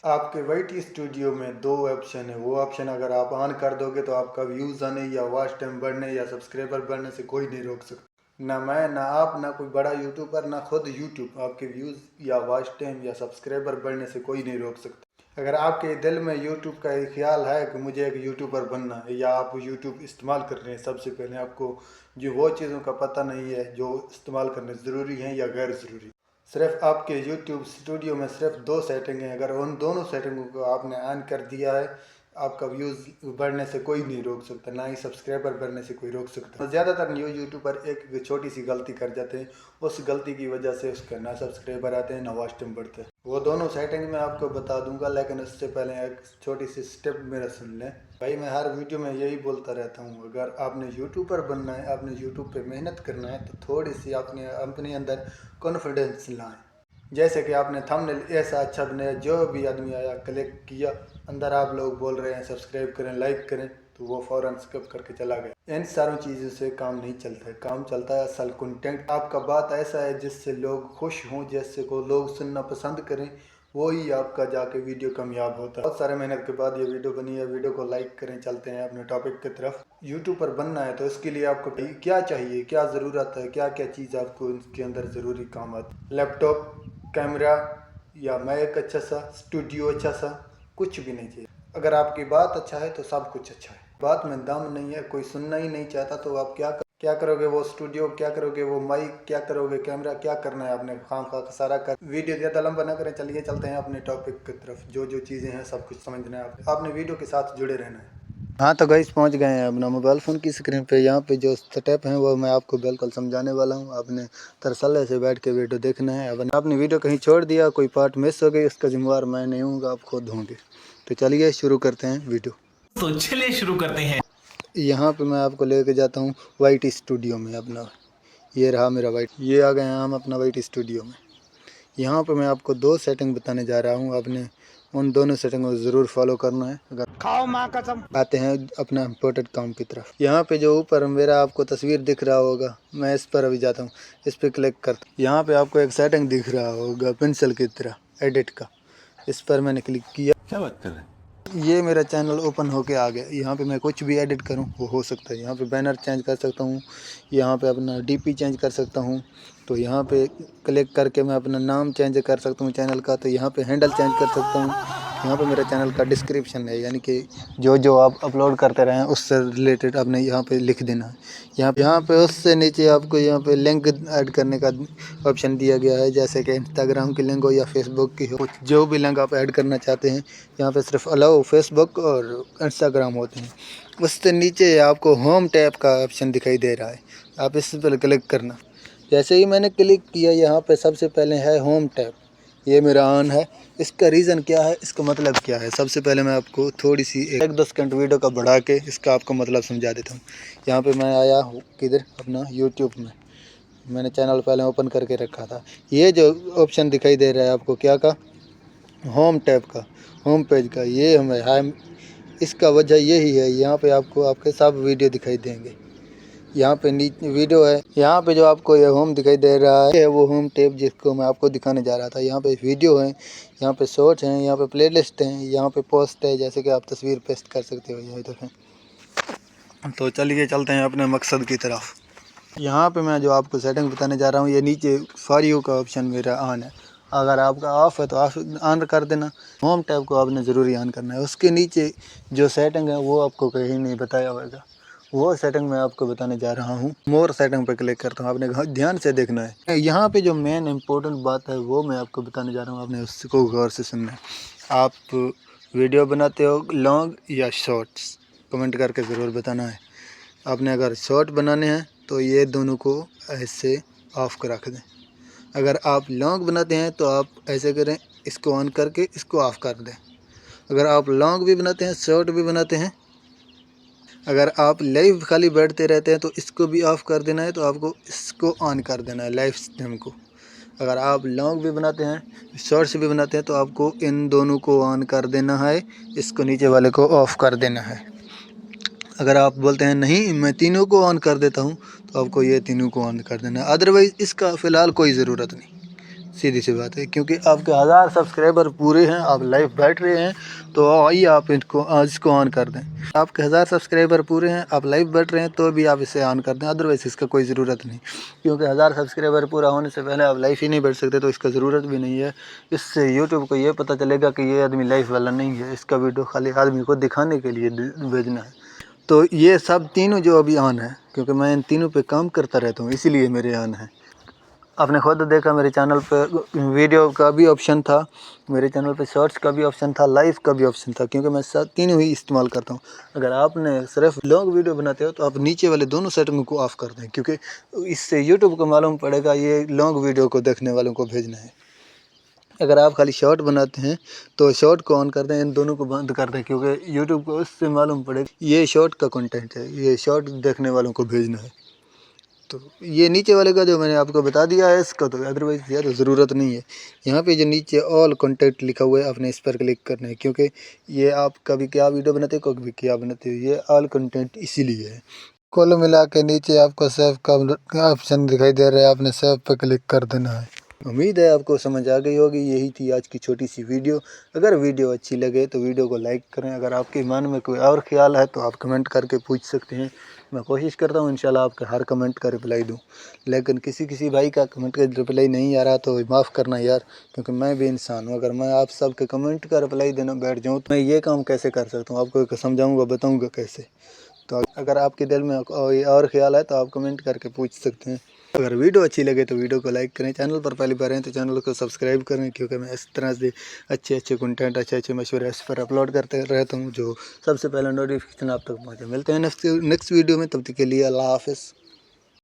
आपके Y T studio में दो ऑप्शन है। वो ऑप्शन अगर आप ऑन कर दोगे तो आपका व्यूज़ आने या वॉच टाइम बढ़ने या सब्सक्राइबर बढ़ने से कोई नहीं रोक सकता। ना मैं, ना आप, ना कोई बड़ा यूट्यूबर, ना खुद यूट्यूब आपके व्यूज़ या वॉच टाइम या सब्सक्राइबर बढ़ने से कोई नहीं रोक सकता। अगर आपके दिल में यूट्यूब का एक ख्याल है कि मुझे एक यूट्यूबर बनना है या आप यूट्यूब इस्तेमाल कर रहे हैं, सबसे पहले आपको जो वो चीज़ों का पता नहीं है जो इस्तेमाल करने ज़रूरी हैं या गैर ज़रूरी। सिर्फ आपके यूट्यूब स्टूडियो में सिर्फ दो सेटिंग हैं। अगर उन दोनों सेटिंगों को आपने ऑन कर दिया है, आपका व्यूज़ बढ़ने से कोई नहीं रोक सकता, ना ही सब्सक्राइबर बढ़ने से कोई रोक सकता। ज़्यादातर न्यू यूट्यूबर एक छोटी सी गलती कर जाते हैं, उस गलती की वजह से उसका ना सब्सक्राइबर आते हैं ना वॉच टाइम बढ़ता है। वो दोनों सेटिंग मैं आपको बता दूंगा, लेकिन उससे पहले एक छोटी सी स्टेप मेरा सुन लें। भाई मैं हर वीडियो में यही बोलता रहता हूँ, अगर आपने यूट्यूबर बनना है, आपने यूट्यूब पे मेहनत करना है, तो थोड़ी सी आपने अपने अंदर कॉन्फिडेंस लाएं। जैसे कि आपने थंबनेल ऐसा अच्छा बनाया, जो भी आदमी आया क्लिक किया, अंदर आप लोग बोल रहे हैं सब्सक्राइब करें, लाइक करें, तो वो फ़ौरन स्किप करके चला गया। इन सारी चीज़ों से काम नहीं चलता है, काम चलता है असल कंटेंट। आपका बात ऐसा है जिससे लोग खुश हों, जैसे को लोग सुनना पसंद करें, वो ही आपका जाके वीडियो कामयाब होता है। बहुत सारे मेहनत के बाद ये वीडियो बनी है। वीडियो को लाइक करें। चलते हैं अपने टॉपिक की तरफ। यूट्यूबर बनना है तो इसके लिए आपको क्या चाहिए, क्या ज़रूरत है, क्या क्या चीज़ आपको इसके अंदर ज़रूरी काम आती। लैपटॉप, कैमरा या माइक अच्छा सा, स्टूडियो अच्छा सा, कुछ भी नहीं चाहिए। अगर आपकी बात अच्छा है तो सब कुछ अच्छा है। बात में दम नहीं है, कोई सुनना ही नहीं चाहता, तो आप क्या करोगे? वो स्टूडियो क्या करोगे, वो माइक क्या करोगे, कैमरा क्या करना है आपने, खाम खा सारा कर। वीडियो ज़्यादा लंबा ना करें, चलिए चलते हैं अपने टॉपिक की तरफ। जो जो चीज़ें हैं सब कुछ समझना है आपने वीडियो के साथ जुड़े रहना है। हाँ तो गाइस पहुंच गए हैं अपना मोबाइल फ़ोन की स्क्रीन पे। यहाँ पे जो स्टेप हैं वो मैं आपको बिल्कुल समझाने वाला हूँ। आपने दरअसल ऐसे बैठ के वीडियो देखना है। अब आपने वीडियो कहीं छोड़ दिया, कोई पार्ट मिस हो गई, उसका जिम्मेवार मैं नहीं हूँ, आप खुद होंगे। तो चलिए शुरू करते हैं वीडियो। तो चलिए शुरू करते हैं। यहाँ पे मैं आपको लेके जाता हूँ वाई टी स्टूडियो में अपना। ये रहा मेरा ये आ गए हैं हम अपना वाई टी स्टूडियो में। यहाँ पे मैं आपको दो सेटिंग बताने जा रहा हूँ। आपने उन दोनों सेटिंग को ज़रूर फॉलो करना है। अगर खाओ माँ कसम। आते हैं अपना इम्पोर्टेंट काम की तरफ। यहाँ पे जो ऊपर मेरा आपको तस्वीर दिख रहा होगा, मैं इस पर अभी जाता हूँ, इस पर क्लिक करता हूँ। यहाँ पे आपको एक सेटिंग दिख रहा होगा पेंसिल की तरह, एडिट का। इस पर मैंने क्लिक किया। क्या बात कर रहे हैं? ये मेरा चैनल ओपन होके आ गया। यहाँ पे मैं कुछ भी एडिट करूँ वो हो सकता है। यहाँ पे बैनर चेंज कर सकता हूँ, यहाँ पे अपना डीपी चेंज कर सकता हूँ। तो यहाँ पे क्लिक करके मैं अपना नाम चेंज कर सकता हूँ चैनल का। तो यहाँ पे हैंडल चेंज कर सकता हूँ। यहाँ पे मेरे चैनल का डिस्क्रिप्शन है, यानी कि जो जो आप अपलोड करते रहें उससे रिलेटेड आपने यहाँ पे लिख देना है। यहाँ पे उससे नीचे आपको यहाँ पे लिंक ऐड करने का ऑप्शन दिया गया है, जैसे कि इंस्टाग्राम की लिंक हो या फेसबुक की हो। जो भी लिंक आप ऐड करना चाहते हैं यहाँ पे सिर्फ अलाउ फेसबुक और इंस्टाग्राम होते हैं। उससे नीचे आपको होम टैब का ऑप्शन दिखाई दे रहा है, आप इस पर क्लिक करना। जैसे ही मैंने क्लिक किया, यहाँ पे सबसे पहले है होम टैब। ये मेरा ऑन है। इसका रीज़न क्या है, इसका मतलब क्या है, सबसे पहले मैं आपको थोड़ी सी 1-2 सेकंड वीडियो का बढ़ा के इसका आपको मतलब समझा देता हूँ। यहाँ पे मैं आया हूँ किधर, अपना यूट्यूब में। मैंने चैनल पहले ओपन करके रखा था। ये जो ऑप्शन दिखाई दे रहा है आपको क्या का, होम टैब का, होम पेज का, ये हमें है। इसका वजह यही है, यहाँ पे आपको आपके सब वीडियो दिखाई देंगे। यहाँ पे नीचे वीडियो है, यहाँ पे जो आपको ये होम दिखाई दे रहा है वो होम टैब जिसको मैं आपको दिखाने जा रहा था। यहाँ पे वीडियो है, यहाँ पे शॉर्ट्स हैं, यहाँ पे प्लेलिस्ट हैं, यहाँ पे पोस्ट है, जैसे कि आप तस्वीर पेस्ट कर सकते हो। ये देखें। तो चलिए चलते हैं अपने मकसद की तरफ। यहाँ पे मैं जो आपको सेटिंग बताने जा रहा हूँ, ये नीचे फॉर यू का ऑप्शन मेरा ऑन है। अगर आपका ऑफ है तो ऑफ ऑन कर देना। होम टैब को आपने ज़रूरी ऑन करना है। उसके नीचे जो सेटिंग है वो आपको कहीं नहीं बताया होगा, वो सेटिंग मैं आपको बताने जा रहा हूँ। मोर सेटिंग पर क्लिक करता हूँ, आपने ध्यान से देखना है। यहाँ पे जो मेन इम्पोर्टेंट बात है वो मैं आपको बताने जा रहा हूँ, आपने उसको गौर से सुनना है। आप वीडियो बनाते हो लॉन्ग या शॉर्ट्स, कमेंट करके ज़रूर बताना है। आपने अगर शॉर्ट बनाने हैं तो ये दोनों को ऐसे ऑफ कर रख दें। अगर आप लॉन्ग बनाते हैं तो आप ऐसे करें, इसको ऑन करके इसको ऑफ़ कर दें। अगर आप लॉन्ग भी बनाते हैं, शॉर्ट भी बनाते हैं, अगर आप लाइव खाली बैठते रहते हैं तो इसको भी ऑफ़ कर देना है। तो आपको इसको ऑन कर देना है, लाइव स्ट्रीम को। अगर आप लॉन्ग भी बनाते हैं, शॉर्ट्स भी बनाते हैं, तो आपको इन दोनों को ऑन कर देना है, इसको नीचे वाले को ऑफ़ कर देना है। अगर आप बोलते हैं नहीं मैं तीनों को ऑन कर देता हूँ, तो आपको ये तीनों को ऑन कर देना है। अदरवाइज़ इसका फ़िलहाल कोई ज़रूरत नहीं, सीधी सी बात है, क्योंकि आपके 1000 सब्सक्राइबर पूरे हैं, आप लाइव बैठ रहे हैं, तो आइए आप इसको ऑन कर दें। आपके 1000 सब्सक्राइबर पूरे हैं, आप लाइव बैठ रहे हैं, तो भी आप इसे ऑन कर दें, अदरवाइज़ इसका कोई ज़रूरत नहीं। क्योंकि 1000 सब्सक्राइबर पूरा होने से पहले आप लाइव ही नहीं बैठ सकते, तो इसका ज़रूरत भी नहीं है। इससे यूट्यूब को ये पता चलेगा कि ये आदमी लाइव वाला नहीं है, इसका वीडियो खाली आदमी को दिखाने के लिए भेजना है। तो ये सब तीनों जो अभी ऑन है, क्योंकि मैं इन तीनों पे काम करता रहता हूँ, इसीलिए मेरे ऑन है। आपने खुद देखा मेरे चैनल पे वीडियो का भी ऑप्शन था, मेरे चैनल पे शॉर्ट्स का भी ऑप्शन था, लाइव का भी ऑप्शन था, क्योंकि मैं सब तीनों ही इस्तेमाल करता हूँ। अगर आपने सिर्फ लॉन्ग वीडियो बनाते हो तो आप नीचे वाले दोनों सेटिंग को ऑफ़ कर दें, क्योंकि इससे यूट्यूब को मालूम पड़ेगा ये लॉन्ग वीडियो को देखने वालों को भेजना है। अगर आप खाली शॉर्ट बनाते हैं तो शॉर्ट को ऑन कर दें, इन दोनों को बंद कर दें, क्योंकि यूट्यूब को उससे मालूम पड़ेगा ये शॉर्ट का कंटेंट है, ये शॉर्ट देखने वालों को भेजना है। तो ये नीचे वाले का जो मैंने आपको बता दिया है इसका, तो अदरवाइज़ यार ज़रूरत नहीं है। यहाँ पे जो नीचे ऑल कंटेंट लिखा हुआ है, आपने इस पर क्लिक करना है, क्योंकि ये आप कभी क्या वीडियो बनाते हो, कभी क्या बनाते हो, ये ऑल कंटेंट इसीलिए है। कुल मिला के नीचे आपको सेव का ऑप्शन दिखाई दे रहा है, आपने सेव पर क्लिक कर देना है। उम्मीद है आपको समझ आ गई होगी। यही थी आज की छोटी सी वीडियो। अगर वीडियो अच्छी लगे तो वीडियो को लाइक करें। अगर आपके मन में कोई और ख्याल है तो आप कमेंट करके पूछ सकते हैं। मैं कोशिश करता हूँ इंशाल्लाह आपके हर कमेंट का रिप्लाई दूँ, लेकिन किसी भाई का कमेंट का रिप्लाई नहीं आ रहा तो माफ़ करना यार, क्योंकि मैं भी इंसान हूँ। अगर मैं आप सबके कमेंट का रिप्लाई देना बैठ जाऊँ तो मैं ये काम कैसे कर सकता हूँ, आपको समझाऊँगा, बताऊँगा कैसे। तो अगर आपके दिल में कोई और ख्याल है तो आप कमेंट करके पूछ सकते हैं। अगर वीडियो अच्छी लगे तो वीडियो को लाइक करें, चैनल पर पहली बार हैं तो चैनल को सब्सक्राइब करें, क्योंकि मैं इस तरह से अच्छे कंटेंट, अच्छे मशवरे इस पर अपलोड करते रहता हूँ, जो सबसे पहले नोटिफिकेशन आप तक पहुँचे। मिलते हैं नेक्स्ट वीडियो में, तब तक के लिए अल्लाह हाफ़िज़।